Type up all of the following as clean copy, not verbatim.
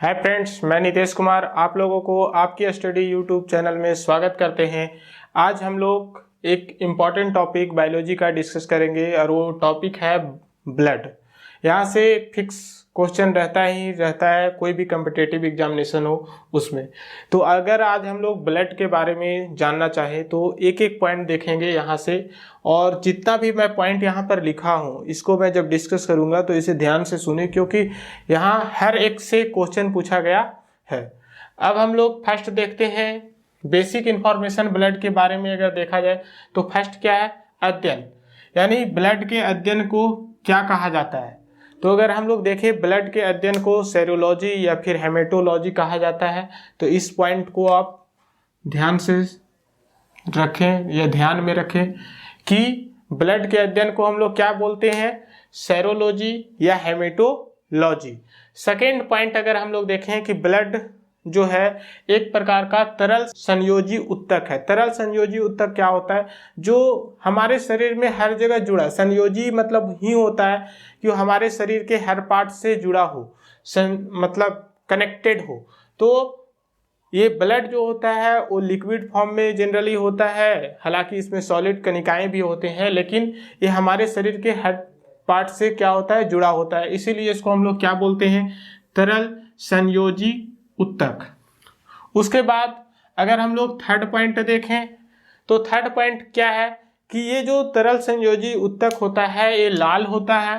Hi friends, मैं नितेश कुमार आप लोगों को आपकी स्टडी यूट्यूब चैनल में स्वागत करते हैं। आज हम लोग एक इम्पॉर्टेंट टॉपिक बायोलॉजी का डिस्कस करेंगे और वो टॉपिक है ब्लड। यहाँ से फिक्स क्वेश्चन रहता है कोई भी कम्पिटिटिव एग्जामिनेशन हो उसमें। तो अगर आज हम लोग ब्लड के बारे में जानना चाहें तो एक एक पॉइंट देखेंगे यहाँ से, और जितना भी मैं पॉइंट यहाँ पर लिखा हूँ इसको मैं जब डिस्कस करूँगा तो इसे ध्यान से सुने, क्योंकि यहाँ हर एक से क्वेश्चन पूछा गया है। अब हम लोग फर्स्ट देखते हैं बेसिक इंफॉर्मेशन ब्लड के बारे में। अगर देखा जाए तो फर्स्ट क्या है, अध्ययन, यानी ब्लड के अध्ययन को क्या कहा जाता है। तो अगर हम लोग देखें ब्लड के अध्ययन को सेरोलॉजी या फिर हेमेटोलॉजी कहा जाता है। तो इस पॉइंट को आप ध्यान से रखें या ध्यान में रखें कि ब्लड के अध्ययन को हम लोग क्या बोलते हैं, सेरोलॉजी या हेमेटोलॉजी। सेकेंड पॉइंट अगर हम लोग देखें कि ब्लड जो है एक प्रकार का तरल संयोजी उत्तक है। तरल संयोजी उत्तक क्या होता है, जो हमारे शरीर में हर जगह जुड़ा। संयोजी मतलब ही होता है कि हमारे शरीर के हर पार्ट से जुड़ा हो, मतलब कनेक्टेड हो। तो ये ब्लड जो होता है वो लिक्विड फॉर्म में जनरली होता है, हालांकि इसमें सॉलिड कणिकाएं भी होते हैं, लेकिन ये हमारे शरीर के हर पार्ट से क्या होता है, जुड़ा होता है। इसीलिए इसको हम लोग क्या बोलते हैं, तरल संयोजी उत्तक। उसके बाद अगर हम लोग थर्ड पॉइंट देखें तो थर्ड पॉइंट क्या है कि ये जो तरल संयोजी उत्तक होता है ये लाल होता है।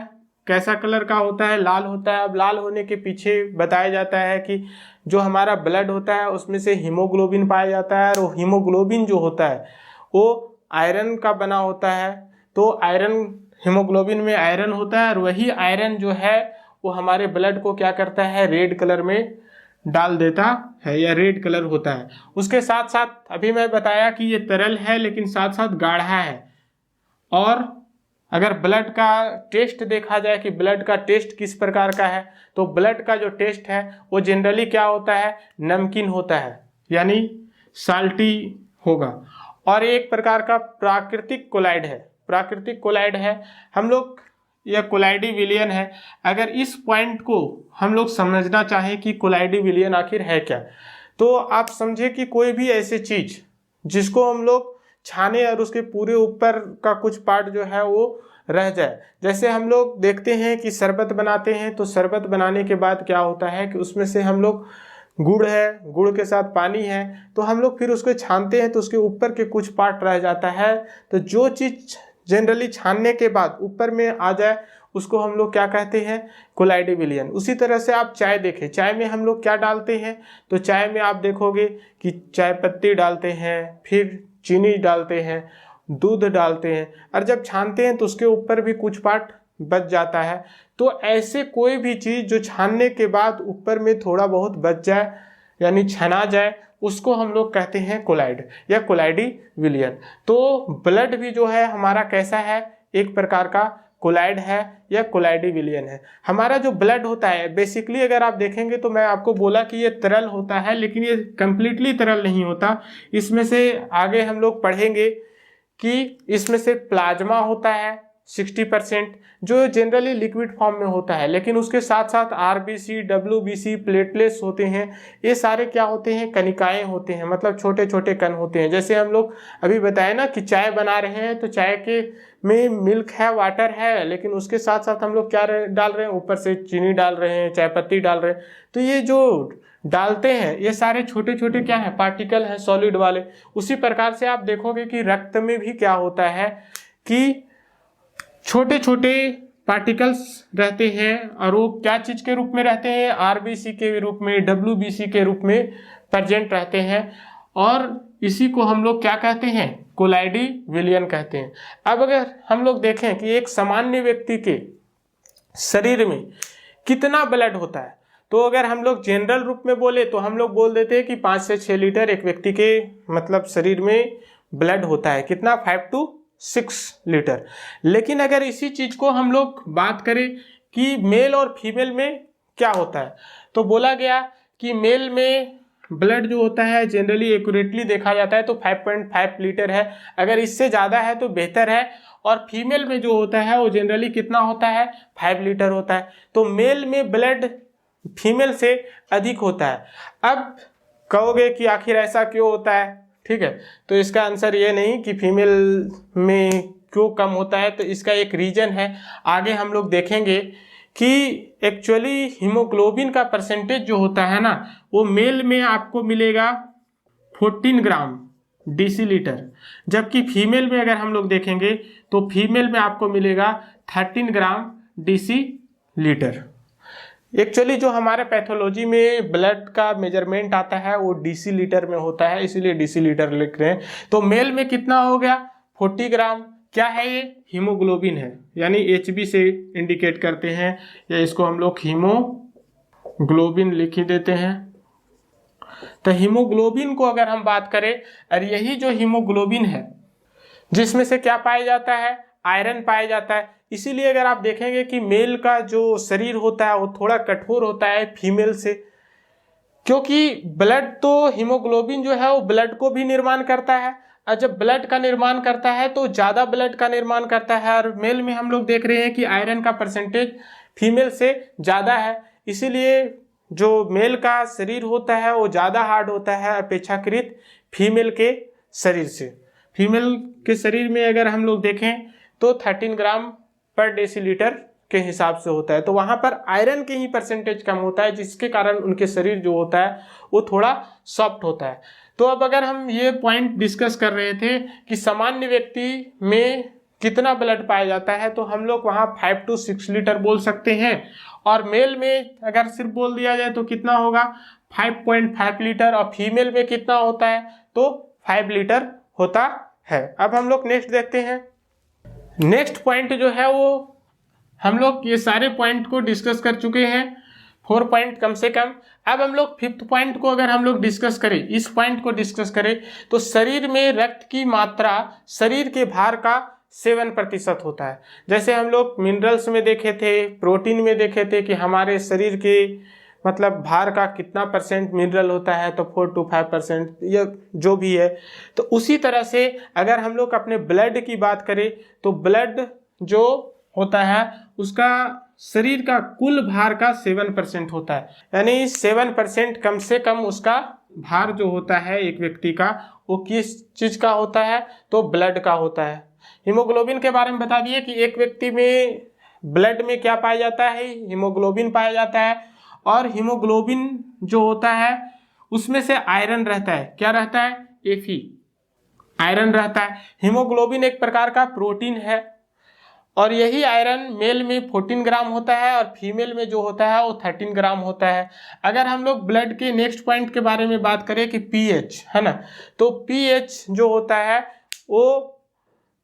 कैसा कलर का होता है, लाल होता है। अब लाल होने के पीछे बताया जाता है कि जो हमारा ब्लड होता है उसमें से हीमोग्लोबिन पाया जाता है, और वो हीमोग्लोबिन जो होता है वो आयरन का बना होता है। तो आयरन, हीमोग्लोबिन में आयरन होता है, और वही आयरन जो है वो हमारे ब्लड को क्या करता है, रेड कलर में डाल देता है या रेड कलर होता है। उसके साथ साथ अभी मैं बताया कि ये तरल है लेकिन साथ साथ गाढ़ा है। और अगर ब्लड का टेस्ट देखा जाए कि ब्लड का टेस्ट किस प्रकार का है, तो ब्लड का जो टेस्ट है वो जनरली क्या होता है, नमकीन होता है, यानी साल्टी होगा। और एक प्रकार का प्राकृतिक कोलाइड है, प्राकृतिक कोलाइड है। हम लोग यह कोलाइडी विलयन है। अगर इस पॉइंट को हम लोग समझना चाहें कि कोलाइडी विलयन आखिर है क्या, तो आप समझे कि कोई भी ऐसी चीज जिसको हम लोग छाने और उसके पूरे ऊपर का कुछ पार्ट जो है वो रह जाए। जैसे हम लोग देखते हैं कि शरबत बनाते हैं, तो शरबत बनाने के बाद क्या होता है कि उसमें से हम लोग गुड़ है, गुड़ के साथ पानी है, तो हम लोग फिर उसको छानते हैं तो उसके ऊपर के कुछ पार्ट रह जाता है। तो जो चीज़ जनरली छानने के बाद ऊपर में आ जाए उसको हम लोग क्या कहते हैं, कोलाइडी विलयन। उसी तरह से आप चाय देखें, चाय में हम लोग क्या डालते हैं, तो चाय में आप देखोगे कि चाय पत्ती डालते हैं, फिर चीनी डालते हैं, दूध डालते हैं, और जब छानते हैं तो उसके ऊपर भी कुछ पार्ट बच जाता है। तो ऐसे कोई भी चीज़ जो छानने के बाद ऊपर में थोड़ा बहुत बच जाए यानी छना जाए, उसको हम लोग कहते हैं कोलाइड या कोलाइडी विलयन। तो ब्लड भी जो है हमारा कैसा है, एक प्रकार का कोलाइड है या कोलाइडी विलयन है। हमारा जो ब्लड होता है बेसिकली अगर आप देखेंगे तो मैं आपको बोला कि ये तरल होता है, लेकिन ये कंप्लीटली तरल नहीं होता। इसमें से आगे हम लोग पढ़ेंगे कि इसमें से प्लाज्मा होता है 60%, जो जनरली लिक्विड फॉर्म में होता है, लेकिन उसके साथ साथ आरबीसी, डब्ल्यूबीसी, प्लेटलेट्स होते हैं। ये सारे क्या होते हैं, कणिकाएं होते हैं, मतलब छोटे छोटे कण होते हैं। जैसे हम लोग अभी बताए ना कि चाय बना रहे हैं तो चाय के में मिल्क है, वाटर है, लेकिन उसके साथ साथ हम लोग क्या डाल रहे हैं, ऊपर से चीनी डाल रहे हैं, चाय पत्ती डाल रहे हैं। तो ये जो डालते हैं ये सारे छोटे छोटे क्या है, पार्टिकल हैं सॉलिड वाले। उसी प्रकार से आप देखोगे कि रक्त में भी क्या होता है कि छोटे छोटे पार्टिकल्स रहते हैं, और वो क्या चीज के रूप में रहते हैं, आरबीसी के रूप में, डब्ल्यूबीसी के रूप में प्रेजेंट रहते हैं। और इसी को हम लोग क्या कहते हैं, कोलाइडी विलयन कहते हैं। अब अगर हम लोग देखें कि एक सामान्य व्यक्ति के शरीर में कितना ब्लड होता है, तो अगर हम लोग जनरल रूप में बोले तो हम लोग बोल देते हैं कि 5 से 6 लीटर एक व्यक्ति के मतलब शरीर में ब्लड होता है। कितना, 5 to 6 लीटर। लेकिन अगर इसी चीज को हम लोग बात करें कि मेल और फीमेल में क्या होता है, तो बोला गया कि मेल में ब्लड जो होता है जनरली एक्यूरेटली देखा जाता है तो 5.5 लीटर है। अगर इससे ज़्यादा है तो बेहतर है। और फीमेल में जो होता है वो जनरली कितना होता है, 5 लीटर होता है। तो मेल में ब्लड फीमेल से अधिक होता है। अब कहोगे कि आखिर ऐसा क्यों होता है, ठीक है, तो इसका आंसर ये नहीं कि फीमेल में क्यों कम होता है, तो इसका एक रीजन है, आगे हम लोग देखेंगे कि एक्चुअली हीमोग्लोबिन का परसेंटेज जो होता है ना, वो मेल में आपको मिलेगा 14 ग्राम डेसीलीटर, जबकि फीमेल में अगर हम लोग देखेंगे तो फीमेल में आपको मिलेगा 13 ग्राम डेसीलीटर। एक्चुअली जो हमारे पैथोलॉजी में ब्लड का मेजरमेंट आता है वो डेसीलीटर में होता है, इसीलिए डेसीलीटर लिख रहे हैं। तो मेल में कितना हो गया 40 ग्राम, क्या है ये, हीमोग्लोबिन है, यानी HB से इंडिकेट करते हैं, या इसको हम लोग हीमोग्लोबिन लिख ही देते हैं। तो हीमोग्लोबिन को अगर हम बात करें, और यही जो हीमोग्लोबिन है जिसमें से क्या पाया जाता है, आयरन पाया जाता है। इसीलिए अगर आप देखेंगे कि मेल का जो शरीर होता है वो थोड़ा कठोर होता है फीमेल से, क्योंकि ब्लड तो हीमोग्लोबिन जो है वो ब्लड को भी निर्माण करता है, और जब ब्लड का निर्माण करता है तो ज़्यादा ब्लड का निर्माण करता है, और मेल में हम लोग देख रहे हैं कि आयरन का परसेंटेज फीमेल से ज़्यादा है, इसीलिए जो मेल का शरीर होता है वो ज़्यादा हार्ड होता है अपेक्षाकृत फीमेल के शरीर से। फीमेल के शरीर में अगर हम लोग देखें तो 13 ग्राम पर डेसीलीटर के हिसाब से होता है, तो वहाँ पर आयरन के ही परसेंटेज कम होता है, जिसके कारण उनके शरीर जो होता है वो थोड़ा सॉफ्ट होता है। तो अब अगर हम ये पॉइंट डिस्कस कर रहे थे कि सामान्य व्यक्ति में कितना ब्लड पाया जाता है, तो हम लोग वहाँ 5 to 6 लीटर बोल सकते हैं, और मेल में अगर सिर्फ बोल दिया जाए तो कितना होगा 5.5 लीटर, और फीमेल में कितना होता है तो 5 लीटर होता है। अब हम लोग नेक्स्ट देखते हैं। नेक्स्ट पॉइंट जो है वो हम लोग ये सारे पॉइंट को डिस्कस कर चुके हैं, 4 पॉइंट कम से कम। अब हम लोग 5th पॉइंट को अगर हम लोग डिस्कस करें, इस पॉइंट को डिस्कस करें, तो शरीर में रक्त की मात्रा शरीर के भार का 7% होता है। जैसे हम लोग मिनरल्स में देखे थे, प्रोटीन में देखे थे कि हमारे शरीर के मतलब भार का कितना परसेंट मिनरल होता है, तो 4 to 5% या जो भी है। तो उसी तरह से अगर हम लोग अपने ब्लड की बात करें, तो ब्लड जो होता है उसका शरीर का कुल भार का 7% होता है, यानी 7% कम से कम उसका भार जो होता है एक व्यक्ति का, वो किस चीज़ का होता है तो ब्लड का होता है। हीमोग्लोबिन के बारे में बता दिए कि एक व्यक्ति में ब्लड में क्या पाया जाता है, हीमोग्लोबिन पाया जाता है, और हीमोग्लोबिन जो होता है उसमें से आयरन रहता है, क्या रहता है, Fe, आयरन रहता है। हीमोग्लोबिन एक प्रकार का प्रोटीन है, और यही आयरन मेल में 14 ग्राम होता है और फीमेल में जो होता है वो 13 ग्राम होता है। अगर हम लोग ब्लड के नेक्स्ट पॉइंट के बारे में बात करें कि पीएच है ना, तो पीएच जो होता है वो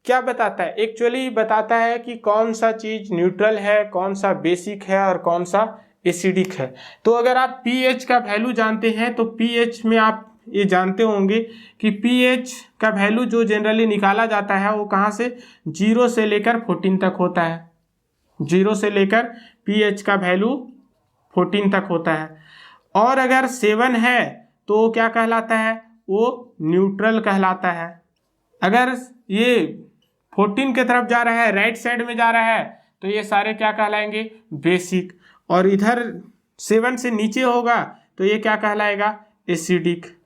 क्या बताता है, एक्चुअली बताता है कि कौन सा चीज़ न्यूट्रल है, कौन सा बेसिक है और कौन सा एसिडिक है। तो अगर आप पीएच का वैल्यू जानते हैं तो पीएच में आप ये जानते होंगे कि पीएच का वैल्यू जो जनरली निकाला जाता है वो कहाँ से, 0 से लेकर 14 तक होता है। 0 से लेकर पीएच का वैल्यू 14 तक होता है, और अगर 7 है तो वो क्या कहलाता है, वो न्यूट्रल कहलाता है। अगर ये 14 की तरफ जा रहा है, राइट साइड में जा रहा है, तो ये सारे क्या कहलाएंगे, बेसिक, और इधर 7 से नीचे होगा तो ये क्या कहलाएगा, एसिडिक।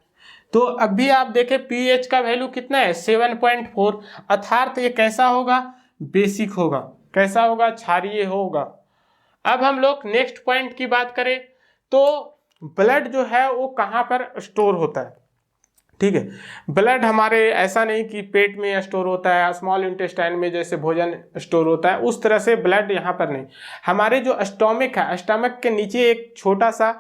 तो अभी आप देखें पीएच का वैल्यू कितना है, 7.4, अर्थात ये कैसा होगा, बेसिक होगा, कैसा होगा, क्षारीय होगा। अब हम लोग नेक्स्ट पॉइंट की बात करें तो ब्लड जो है वो कहाँ पर स्टोर होता है, ठीक है। ब्लड हमारे ऐसा नहीं कि पेट में स्टोर होता है, स्मॉल इंटेस्टाइन में जैसे भोजन स्टोर होता है, उस तरह से ब्लड यहाँ पर नहीं। हमारे जो स्टोमक है, स्टोमक के नीचे एक छोटा सा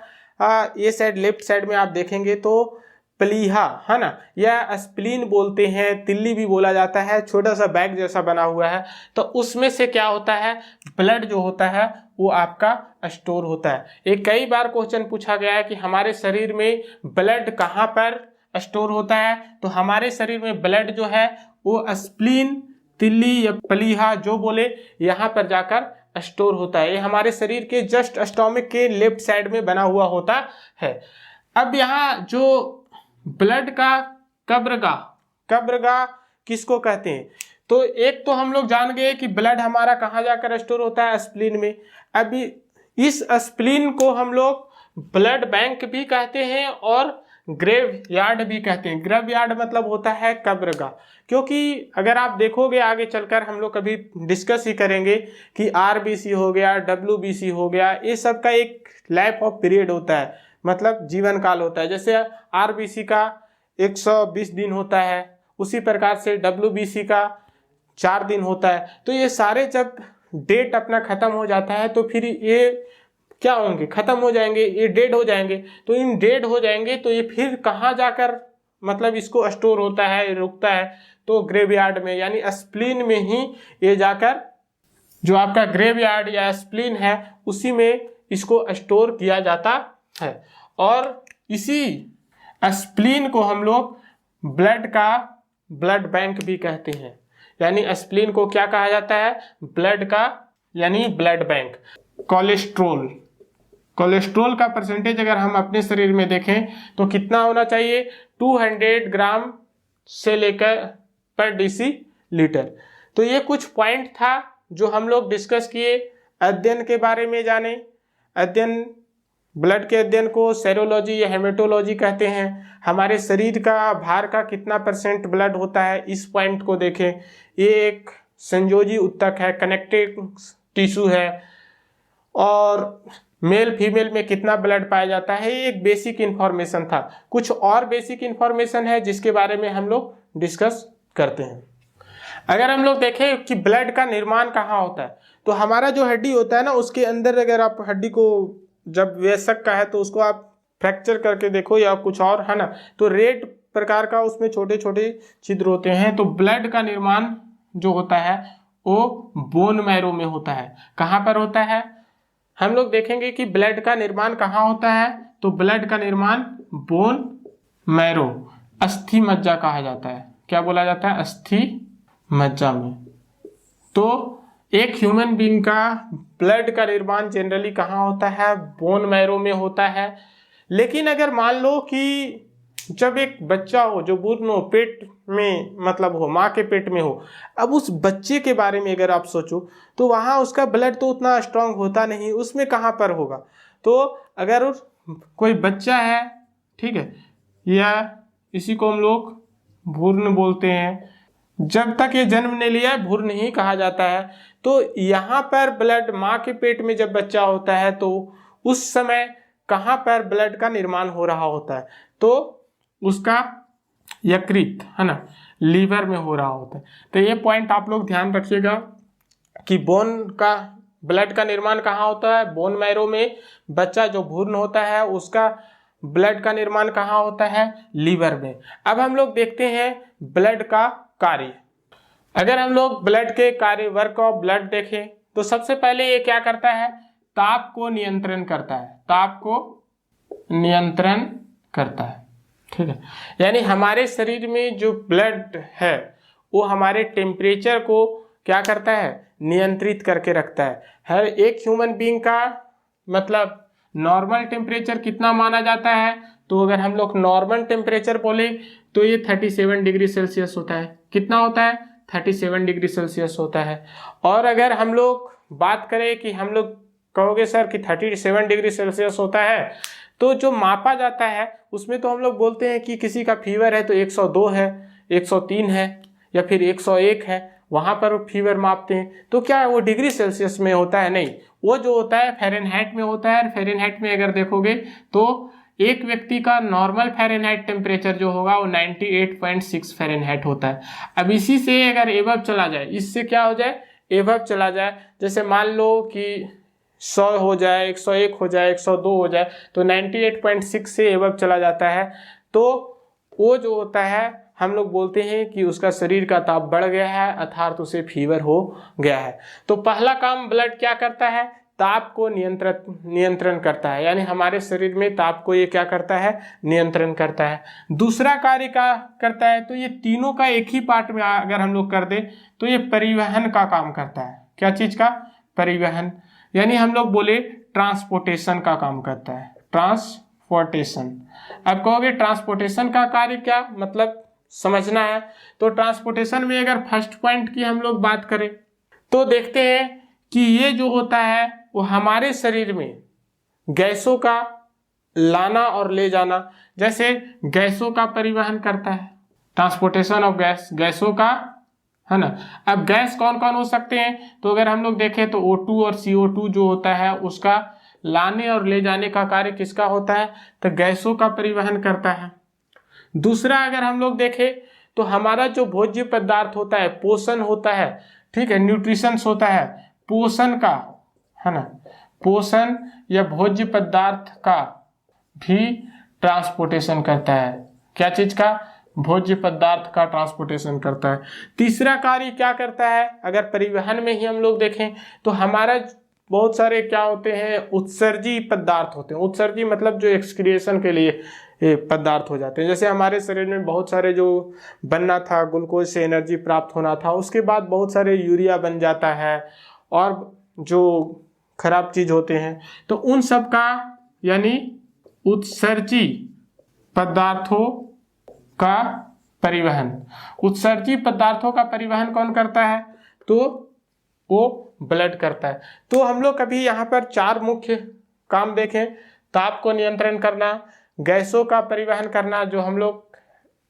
ये साइड लेफ्ट साइड में आप देखेंगे तो प्लीहा है ना, या स्प्लीन बोलते हैं, तिल्ली भी बोला जाता है, छोटा सा बैग जैसा बना हुआ है, तो उसमें से क्या होता है, ब्लड जो होता है वो आपका स्टोर होता है। एक कई बार क्वेश्चन पूछा गया है कि हमारे शरीर में ब्लड कहाँ पर स्टोर होता है, तो हमारे शरीर में ब्लड जो है वो स्प्लीन, तिल्ली या प्लीहा जो बोले, यहाँ पर जाकर स्टोर होता है। ये हमारे शरीर के जस्ट स्टोमक के लेफ्ट साइड में बना हुआ होता है। अब यहाँ जो ब्लड का कब्रगाह किसको कहते हैं, तो एक तो हम लोग जान गए कि ब्लड हमारा कहाँ जाकर स्टोर होता है, स्प्लीन में। अभी इस स्प्लीन को हम लोग ब्लड बैंक भी कहते हैं और ग्रेव यार्ड भी कहते हैं। ग्रेव यार्ड मतलब होता है कब्रगाह, क्योंकि अगर आप देखोगे आगे चलकर हम लोग कभी डिस्कस ही करेंगे कि आरबीसी हो गया, डब्ल्यूबीसी हो गया, ये सब का एक लाइफ ऑफ पीरियड होता है, मतलब जीवन काल होता है। जैसे आरबीसी का 120 दिन होता है, उसी प्रकार से डब्ल्यूबीसी का 4 दिन होता है। तो ये सारे जब डेट अपना खत्म हो जाता है तो फिर ये क्या होंगे, खत्म हो जाएंगे, ये डेड हो जाएंगे। तो इन डेड हो जाएंगे तो ये फिर कहाँ जाकर मतलब इसको स्टोर होता है, रुकता है, तो ग्रेवयार्ड में, यानी स्प्लीन में ही ये जाकर जो आपका ग्रेवयार्ड या स्प्लीन है उसी में इसको स्टोर किया जाता है। और इसी स्प्लीन को हम लोग ब्लड का ब्लड बैंक भी कहते हैं। यानी स्प्लीन को क्या कहा जाता है, ब्लड का यानी ब्लड बैंक। कोलेस्ट्रॉल का परसेंटेज अगर हम अपने शरीर में देखें तो कितना होना चाहिए, 200 ग्राम से लेकर पर डीसी लीटर। तो ये कुछ पॉइंट था जो हम लोग डिस्कस किए, अध्ययन के बारे में जाने। अध्ययन, ब्लड के अध्ययन को सेरोलॉजी या हेमेटोलॉजी कहते हैं। हमारे शरीर का भार का कितना % ब्लड होता है, इस पॉइंट को देखें। ये एक संयोजी उत्तक है, कनेक्टिव टिश्यू है। और मेल फीमेल में कितना ब्लड पाया जाता है, ये एक बेसिक इन्फॉर्मेशन था। कुछ और बेसिक इन्फॉर्मेशन है जिसके बारे में हम लोग डिस्कस करते हैं। अगर हम लोग देखें कि ब्लड का निर्माण कहाँ होता है, तो हमारा जो हड्डी होता है ना, उसके अंदर अगर आप हड्डी को जब वयस्क का है तो उसको आप फ्रैक्चर करके देखो या कुछ और है ना, तो रेड प्रकार का उसमें छोटे छोटे छिद्र होते हैं। तो ब्लड का निर्माण जो होता है वो बोन मैरो में होता है। कहाँ पर होता है, हम लोग देखेंगे कि ब्लड का निर्माण कहाँ होता है, तो ब्लड का निर्माण बोन मैरो, अस्थि मज्जा कहा जाता है। क्या बोला जाता है, अस्थि मज्जा में। तो एक ह्यूमन बीइंग का ब्लड का निर्माण जनरली कहाँ होता है, बोन मैरो में होता है। लेकिन अगर मान लो कि जब एक बच्चा हो जो बूढ़ हो, पेट में मतलब हो, माँ के पेट में हो, अब उस बच्चे के बारे में अगर आप सोचो तो वहाँ उसका ब्लड तो उतना स्ट्रांग होता नहीं, उसमें कहाँ पर होगा। तो अगर कोई बच्चा है, ठीक है, या इसी को हम लोग भ्रूण बोलते हैं, जब तक ये जन्म नहीं लिया भ्रूण ही कहा जाता है। तो यहाँ पर ब्लड, माँ के पेट में जब बच्चा होता है तो उस समय कहाँ पर ब्लड का निर्माण हो रहा होता है, तो उसका यकृत है ना, लीवर में हो रहा होता है। तो ये पॉइंट आप लोग ध्यान रखिएगा कि बोन का ब्लड का निर्माण कहाँ होता है, बोन मैरो में। बच्चा जो भ्रूण होता है उसका ब्लड का निर्माण कहाँ होता है, लीवर में। अब हम लोग देखते हैं ब्लड का कार्य। अगर हम लोग ब्लड के कार्य, वर्क ऑफ ब्लड देखें तो सबसे पहले ये क्या करता है, ताप को नियंत्रण करता है। ताप को नियंत्रण करता है, ठीक है। यानी हमारे शरीर में जो ब्लड है वो हमारे टेम्परेचर को क्या करता है, नियंत्रित करके रखता है। हर एक ह्यूमन बीइंग का मतलब नॉर्मल टेम्परेचर कितना माना जाता है, तो अगर हम लोग नॉर्मल टेम्परेचर बोले तो ये 37 डिग्री सेल्सियस होता है। कितना होता है, 37 डिग्री सेल्सियस होता है। और अगर हम लोग बात करें कि हम लोग कहोगे सर कि 37 डिग्री सेल्सियस होता है, तो जो मापा जाता है उसमें तो हम लोग बोलते हैं कि किसी का फीवर है तो 102 है, 103 है या फिर 101 है, वहाँ पर वो फीवर मापते हैं। तो क्या वो डिग्री सेल्सियस में होता है, नहीं, वो जो होता है फ़ारेनहाइट में होता है। फ़ारेनहाइट में अगर देखोगे तो एक व्यक्ति का नॉर्मल फ़ारेनहाइट टेम्परेचर जो होगा वो 98.6 फ़ारेनहाइट होता है। अब इसी से अगर एबव चला जाए, इससे क्या हो जाए, एबव चला जाए, जैसे मान लो कि 100 हो जाए, 101 हो जाए, 102 हो जाए, तो 98.6 से एबव चला जाता है। तो वो जो होता है हम लोग बोलते हैं कि उसका शरीर का ताप बढ़ गया है, अर्थात उसे फीवर हो गया है। तो पहला काम ब्लड क्या करता है, ताप को नियंत्रण करता है। यानी हमारे शरीर में ताप को ये क्या करता है, नियंत्रण करता है। दूसरा कार्य क्या करता है, तो ये तीनों का एक ही पार्ट में अगर हम लोग कर दे तो ये परिवहन का काम करता है। क्या चीज का, परिवहन, यानी हम लोग बोले ट्रांसपोर्टेशन का काम करता है, ट्रांसपोर्टेशन। अब कहोगे ट्रांसपोर्टेशन का कार्य क्या, मतलब समझना है। तो ट्रांसपोर्टेशन में अगर फर्स्ट पॉइंट की हम लोग बात करें तो देखते हैं कि ये जो होता है वो हमारे शरीर में गैसों का लाना और ले जाना, जैसे गैसों का परिवहन करता है, ट्रांसपोर्टेशन ऑफ गैस, गैसों का, है ना। अब गैस कौन कौन हो सकते हैं, तो अगर हम लोग देखें तो O2 और CO2 जो होता है उसका लाने और ले जाने का कार्य किसका होता है, तो गैसों का परिवहन करता है। दूसरा अगर हम लोग देखें तो हमारा जो भोज्य पदार्थ होता है, पोषण होता है, ठीक है, न्यूट्रिशंस होता है, पोषण का, है ना, पोषण या भोज्य पदार्थ का भी ट्रांसपोर्टेशन करता है। क्या चीज का, भोज्य पदार्थ का ट्रांसपोर्टेशन करता है। तीसरा कार्य क्या करता है, अगर परिवहन में ही हम लोग देखें तो हमारा बहुत सारे क्या होते हैं, उत्सर्जी पदार्थ होते हैं। उत्सर्जी मतलब जो एक्सक्रिएशन के लिए पदार्थ हो जाते हैं। जैसे हमारे शरीर में बहुत सारे जो बनना था, ग्लूकोज से एनर्जी प्राप्त होना था, उसके बाद बहुत सारे यूरिया बन जाता है और जो खराब चीज होते हैं, तो उन सब का यानी उत्सर्जी पदार्थों का परिवहन, उत्सर्जी पदार्थों का परिवहन कौन करता है, तो वो ब्लड करता है। तो हम लोग कभी यहाँ पर 4 मुख्य काम देखें, ताप को नियंत्रण करना, गैसों का परिवहन करना जो हम लोग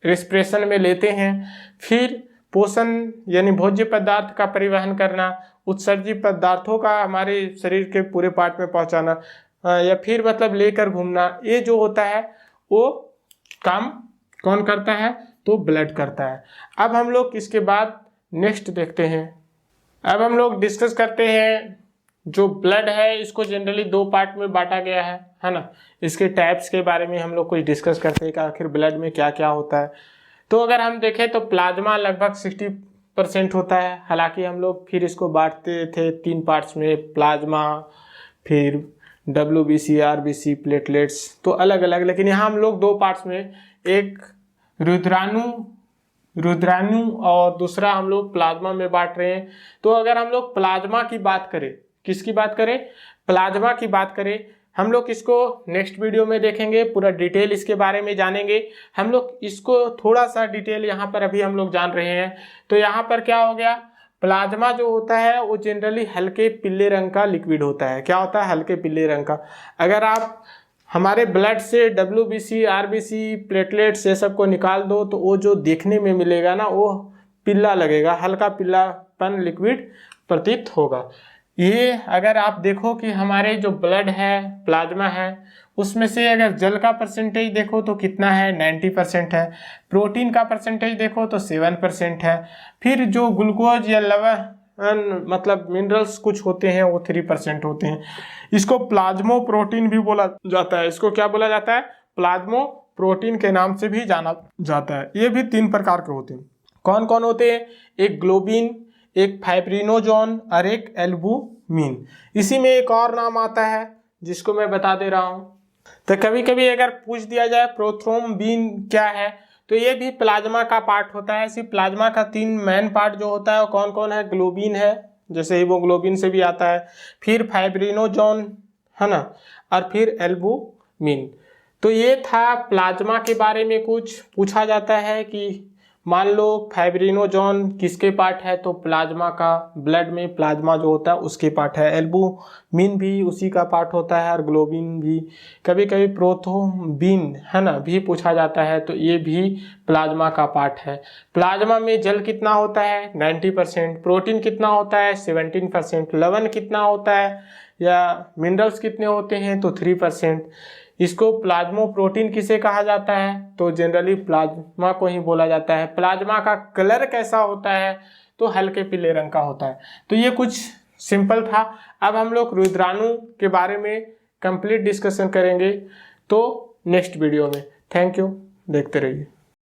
रेस्पिरेशन में लेते हैं, फिर पोषण यानी भोज्य पदार्थ का परिवहन करना, उत्सर्जी पदार्थों का हमारे शरीर के पूरे पार्ट में पहुंचाना, या फिर मतलब लेकर घूमना, ये जो होता है वो काम कौन करता है, तो ब्लड करता है। अब हम लोग इसके बाद नेक्स्ट देखते हैं। अब हम लोग डिस्कस करते हैं जो ब्लड है, इसको जनरली 2 पार्ट में बांटा गया है ना। इसके टाइप्स के बारे में हम लोग कुछ डिस्कस करते हैं कि आखिर ब्लड में क्या क्या होता है। तो अगर हम देखें तो प्लाज्मा लगभग 60% होता है। हालांकि हम लोग फिर इसको बांटते थे 3 पार्ट्स में, प्लाज्मा, फिर WBC, RBC, प्लेटलेट्स, तो अलग अलग, लेकिन यहाँ हम लोग 2 पार्ट्स में, एक रुद्राणु और दूसरा हम लोग प्लाज्मा में बांट रहे हैं। तो अगर हम लोग प्लाज्मा की बात करें, किसकी बात करें, प्लाज्मा की बात करें, हम लोग इसको नेक्स्ट वीडियो में देखेंगे, पूरा डिटेल इसके बारे में जानेंगे। हम लोग इसको थोड़ा सा डिटेल यहाँ पर अभी हम लोग जान रहे हैं। तो यहाँ पर क्या हो गया, प्लाज्मा जो होता है वो जनरली हल्के पीले रंग का लिक्विड होता है। क्या होता है, हल्के पीले रंग का। अगर आप हमारे ब्लड से WBC, RBC, प्लेटलेट्स ये सब को निकाल दो तो वो जो देखने में मिलेगा ना, वो पीला लगेगा, हल्का पीलापन लिक्विड प्रतीत होगा। ये अगर आप देखो कि हमारे जो ब्लड है, प्लाज्मा है, उसमें से अगर जल का परसेंटेज देखो तो कितना है, 90% है। प्रोटीन का परसेंटेज देखो तो 7% है। फिर जो ग्लूकोज या लवण मतलब मिनरल्स कुछ होते हैं वो 3% होते हैं। इसको प्लाज्मो प्रोटीन भी बोला जाता है। इसको क्या बोला जाता है, प्लाज्मो प्रोटीन के नाम से भी जाना जाता है। ये भी 3 प्रकार के होते हैं। कौन कौन होते हैं, एक ग्लोबिन, एक फाइब्रिनोजोन और एक एल्बुमिन। इसी में एक और नाम आता है जिसको मैं बता दे रहा हूँ। तो कभी कभी अगर पूछ दिया जाए प्रोथ्रोम्बिन क्या है, तो ये भी प्लाज्मा का पार्ट होता है। इसी प्लाज्मा का 3 मेन पार्ट जो होता है वो कौन कौन है, ग्लोबिन है, जैसे हीमोग्लोबिन से भी आता है, फिर फाइब्रिनोजोन, है ना, और फिर एल्बुमिन। तो ये था प्लाज्मा के बारे में। कुछ पूछा जाता है कि मान लो फाइब्रिनोजोन किसके पार्ट है, तो प्लाज्मा का, ब्लड में प्लाज्मा जो होता है उसके पार्ट है। एल्बुमिन भी उसी का पार्ट होता है और ग्लोबिन भी। कभी कभी प्रोथ्रोम्बिन, है ना, भी पूछा जाता है, तो ये भी प्लाज्मा का पार्ट है। प्लाज्मा में जल कितना होता है, 90%। प्रोटीन कितना होता है, 17%। लवण कितना होता है या मिनरल्स कितने होते हैं, तो 3%। इसको प्लाज्मो प्रोटीन किसे कहा जाता है, तो जनरली प्लाज्मा को ही बोला जाता है। प्लाज्मा का कलर कैसा होता है, तो हल्के पीले रंग का होता है। तो ये कुछ सिंपल था। अब हम लोग रुद्राणु के बारे में कंप्लीट डिस्कशन करेंगे तो नेक्स्ट वीडियो में। थैंक यू, देखते रहिए।